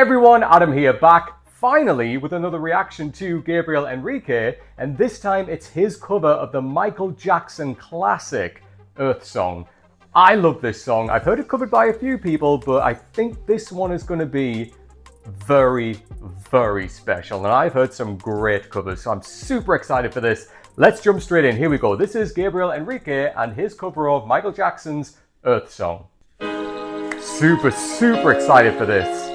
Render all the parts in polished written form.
everyone, Adam here, back finally with another reaction to Gabriel Henrique, and this time it's his cover of the Michael Jackson classic Earth Song. I love this song. I've heard it covered by a few people, but I think this one is going to be very, very special, and I've heard some great covers, so I'm super excited for this. Let's jump straight in. Here we go. This is Gabriel Henrique and his cover of Michael Jackson's Earth Song. Super, super excited for this.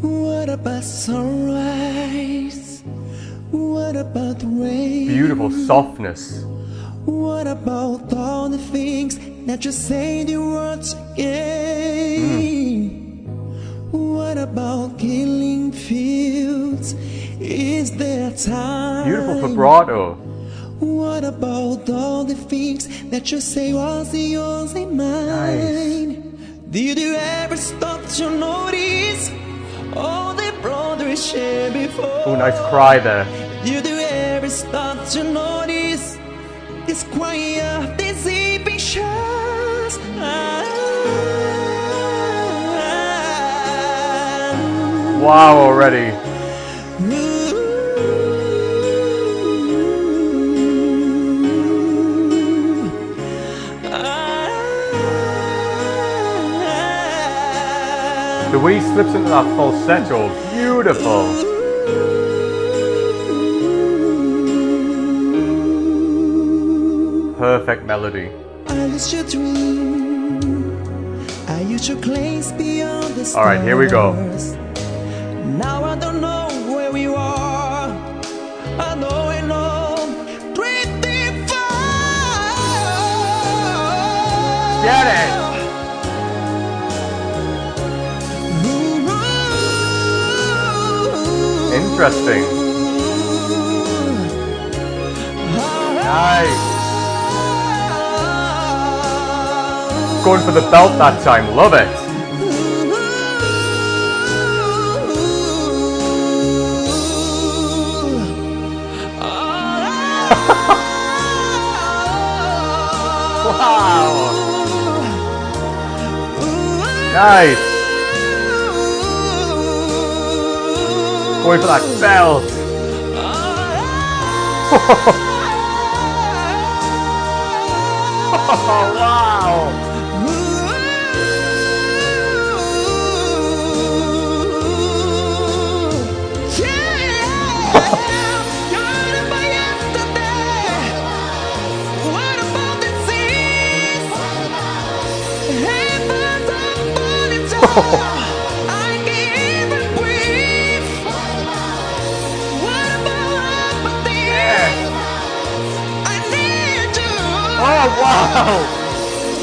What about sunrise? What about the rain? Beautiful softness. What about all the things that you say the words again? What about killing fields? Is there time? Beautiful vibrato. What about all the things that you say was yours and mine? Nice. Did you ever stop to notice all the brothers shared before? Oh, nice cry there. Did you ever stop to notice this quiet, this ambitions? Wow, already. The way he slips into that falsetto, beautiful. Perfect melody. I used to dream, I used to glance beyond the stars. All right, here we go. Now I don't know where we are. I know, drifting far. Get it! Interesting. Nice. Going for the belt that time. Love it. Wow. Nice. Going for that belt. Oh, wow. Oh, wow!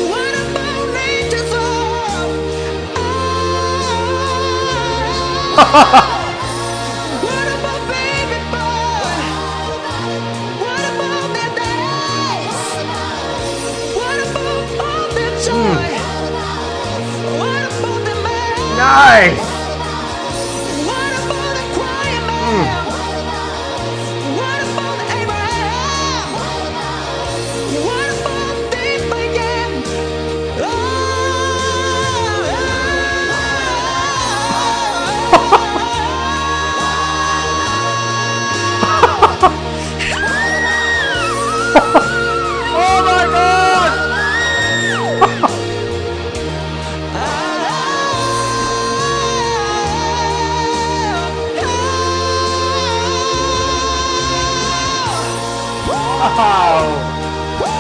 What about nature's love? What about baby boy? What about the days? What about all the joy? What about the man? Nice! What about the crying man? What about Abraham? What about Edifier? Oh my God! Wow! What?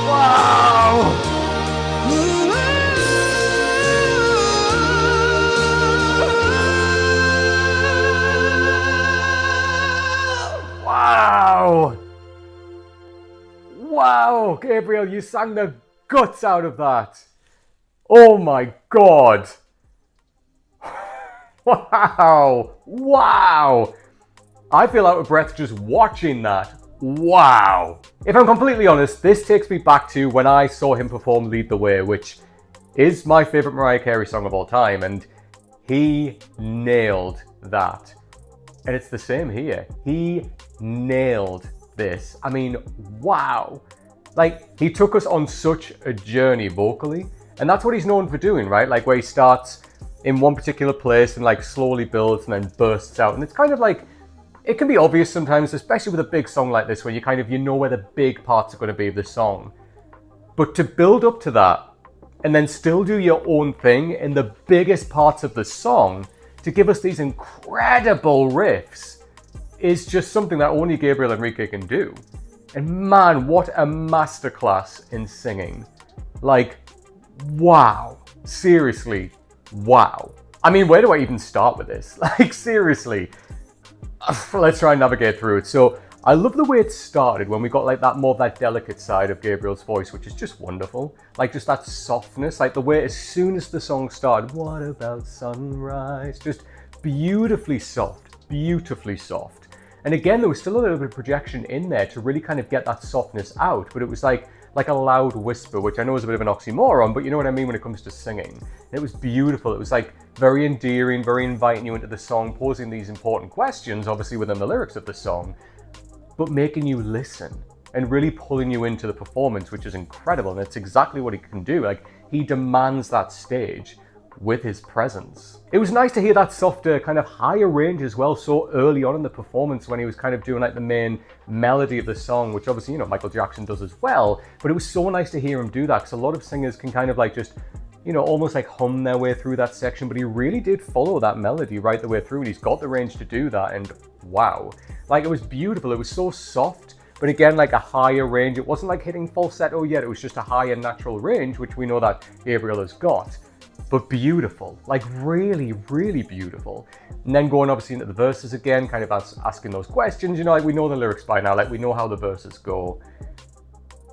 Wow! Wow! Wow, Gabriel, you sang the guts out of that. Oh my God. Wow. Wow. I feel out of breath just watching that. Wow. If I'm completely honest, this takes me back to when I saw him perform Lead the Way, which is my favorite Mariah Carey song of all time, and he nailed that. And it's the same here. He nailed this. I mean, wow. Like, he took us on such a journey vocally, and that's what he's known for doing, right? Like, where he starts in one particular place and like slowly builds and then bursts out. And it's kind of like, it can be obvious sometimes, especially with a big song like this, where you know where the big parts are going to be of the song. But to build up to that and then still do your own thing in the biggest parts of the song to give us these incredible riffs is just something that only Gabriel Henrique can do. And man, what a masterclass in singing. Like, wow. Seriously, wow. I mean, where do I even start with this? Like, seriously. Let's try and navigate through it. So I love the way it started when we got like that more of that delicate side of Gabriel's voice, which is just wonderful. Like just that softness, like the way as soon as the song started, what about sunrise? Just beautifully soft, beautifully soft. And again, there was still a little bit of projection in there to really kind of get that softness out, but it was like a loud whisper, which I know is a bit of an oxymoron, but you know what I mean when it comes to singing. And it was beautiful. It was like very endearing, very inviting you into the song, posing these important questions, obviously within the lyrics of the song, but making you listen and really pulling you into the performance, which is incredible. And it's exactly what he can do. Like, he demands that stage with his presence. It was nice to hear that softer, kind of higher range as well so early on in the performance when he was kind of doing like the main melody of the song, which obviously, you know, Michael Jackson does as well. But it was so nice to hear him do that, because a lot of singers can kind of like just, you know, almost like hum their way through that section, but he really did follow that melody right the way through, and he's got the range to do that, and wow. Like, it was beautiful. It was so soft, but again, like a higher range. It wasn't like hitting falsetto yet. It was just a higher natural range, which we know that Gabriel has got. But beautiful, like really, really beautiful. And then going obviously into the verses again, kind of asking those questions, you know, like we know the lyrics by now, like we know how the verses go.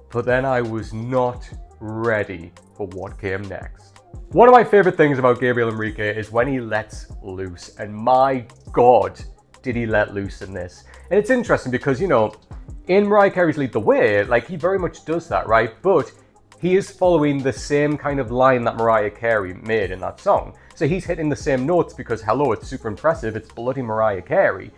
But then I was not ready for what came next. One of my favorite things about Gabriel Henrique is when he lets loose, and my God, did he let loose in this. And it's interesting because, you know, in Mariah Carey's Lead the Way, like he very much does that, right? But he is following the same kind of line that Mariah Carey made in that song. So he's hitting the same notes because, hello, it's super impressive. It's bloody Mariah Carey.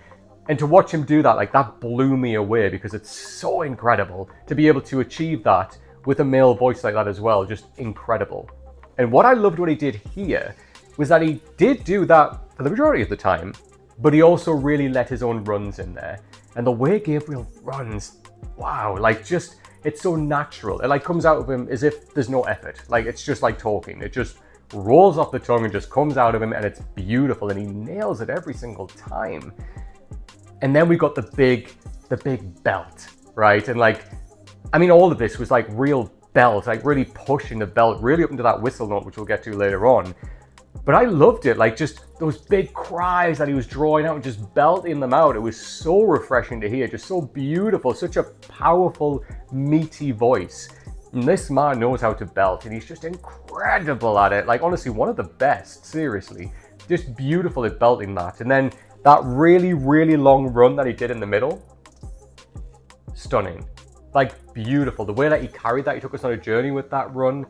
And to watch him do that, like that blew me away because it's so incredible to be able to achieve that with a male voice like that as well. Just incredible. And what I loved what he did here was that he did do that for the majority of the time, but he also really let his own runs in there. And the way Gabriel runs, wow, like just, it's so natural. It like comes out of him as if there's no effort. Like it's just like talking. It just rolls off the tongue and just comes out of him, and it's beautiful, and he nails it every single time. And then we got the big belt, right? And like, I mean, all of this was like real belt, like really pushing the belt really up into that whistle note, which we'll get to later on. But I loved it, like just those big cries that he was drawing out and just belting them out. It was so refreshing to hear, just so beautiful, such a powerful, meaty voice. And this man knows how to belt, and he's just incredible at it. Like honestly, one of the best, seriously. Just beautiful at belting that. And then that really, really long run that he did in the middle, stunning. Like beautiful. The way that he carried that, he took us on a journey with that run.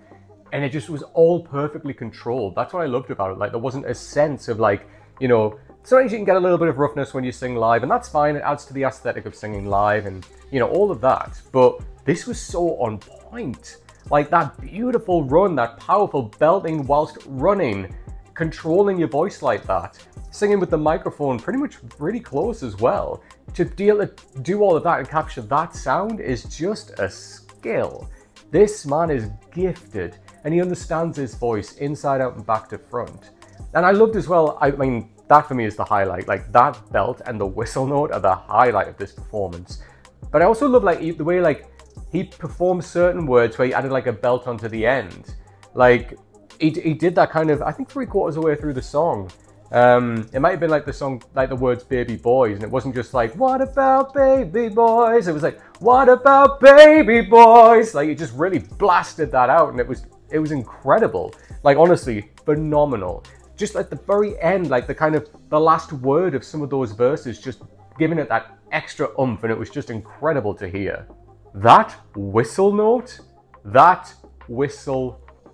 And it just was all perfectly controlled. That's what I loved about it. Like there wasn't a sense of like, you know, sometimes you can get a little bit of roughness when you sing live, and that's fine. It adds to the aesthetic of singing live and, you know, all of that. But this was so on point. Like that beautiful run, that powerful belting whilst running, controlling your voice like that, singing with the microphone pretty much really close as well. To do all of that and capture that sound is just a skill. This man is gifted, and he understands his voice inside out and back to front. And I loved as well, I mean, that for me is the highlight. Like that belt and the whistle note are the highlight of this performance. But I also love like the way like he performed certain words where he added like a belt onto the end. Like he did that kind of, I think 3/4 of the way through the song. It might have been like the song, like the words baby boys, and it wasn't just like, what about baby boys? It was like, what about baby boys? Like it just really blasted that out, and it was incredible. Like honestly, phenomenal. Just at the very end, like the last word of some of those verses just giving it that extra oomph, and it was just incredible to hear. That whistle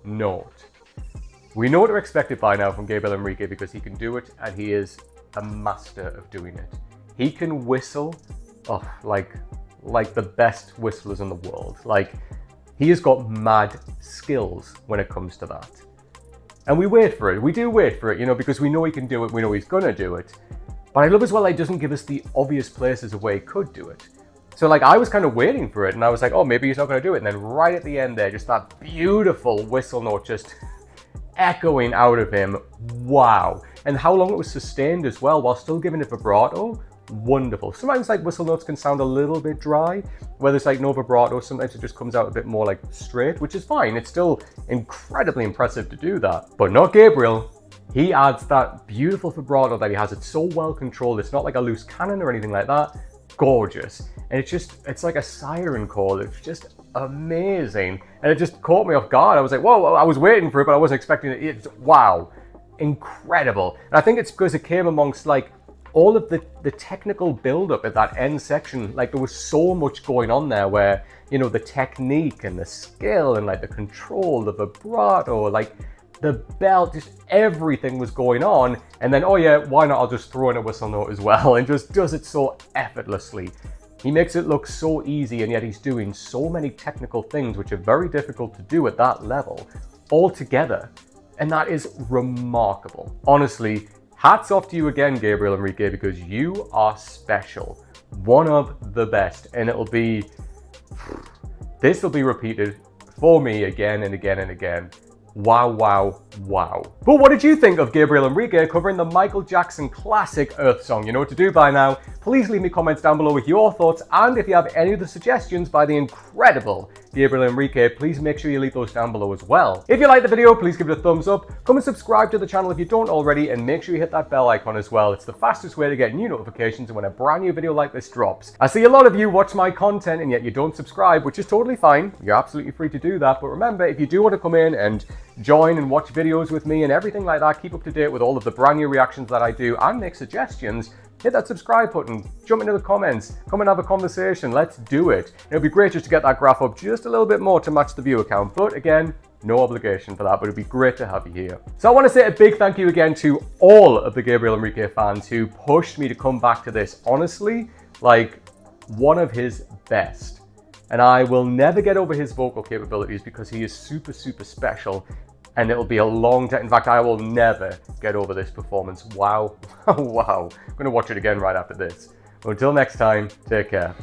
note, we know what to expect it by now from Gabriel Henrique because he can do it, and he is a master of doing it. He can whistle, like the best whistlers in the world. Like, he has got mad skills when it comes to that. And we wait for it. We do wait for it, you know, because we know he can do it. We know he's gonna do it. But I love as well that he doesn't give us the obvious places of where he could do it. So like, I was kind of waiting for it, and I was like, oh, maybe he's not gonna do it. And then right at the end there, just that beautiful whistle note just echoing out of him. Wow. And how long it was sustained as well while still giving it vibrato. Wonderful. Sometimes like whistle notes can sound a little bit dry, where there's like no vibrato. Sometimes it just comes out a bit more like straight, which is fine. It's still incredibly impressive to do that, but not Gabriel. He adds that beautiful vibrato that he has. It's so well controlled. It's not like a loose cannon or anything like that. Gorgeous. And it's like a siren call. It's just amazing. And it just caught me off guard. I was like, whoa, I was waiting for it, but I wasn't expecting it. It's, wow, incredible. And I think it's because it came amongst like all of the technical build-up at that end section. Like, there was so much going on there where, you know, the technique and the skill and like the control, the vibrato, like the belt, just everything was going on. And then, oh yeah, why not? I'll just throw in a whistle note as well, and just does it so effortlessly. He makes it look so easy, and yet he's doing so many technical things which are very difficult to do at that level all together. And that is remarkable. Honestly, hats off to you again, Gabriel Henrique, because you are special. One of the best. And this will be repeated for me again and again and again. Wow, wow, wow. But what did you think of Gabriel Henrique covering the Michael Jackson classic Earth Song? You know what to do by now. Please leave me comments down below with your thoughts, and if you have any other suggestions by the incredible Gabriel Henrique, please make sure you leave those down below as well. If you liked the video, please give it a thumbs up. Come and subscribe to the channel if you don't already, and make sure you hit that bell icon as well. It's the fastest way to get new notifications when a brand new video like this drops. I see a lot of you watch my content and yet you don't subscribe, which is totally fine. You're absolutely free to do that. But remember, if you do want to come in and join and watch videos with me and everything like that, keep up to date with all of the brand new reactions that I do and make suggestions, hit that subscribe button, jump into the comments, come and have a conversation. Let's do it. It'll be great just to get that graph up just a little bit more to match the view count. But again, no obligation for that, but it'd be great to have you here. So I want to say a big thank you again to all of the Gabriel Henrique fans who pushed me to come back to this. Honestly, like, one of his best. And I will never get over his vocal capabilities because he is super, super special. And it'll be a long time. In fact, I will never get over this performance. Wow. Wow. I'm going to watch it again right after this. Until next time, take care.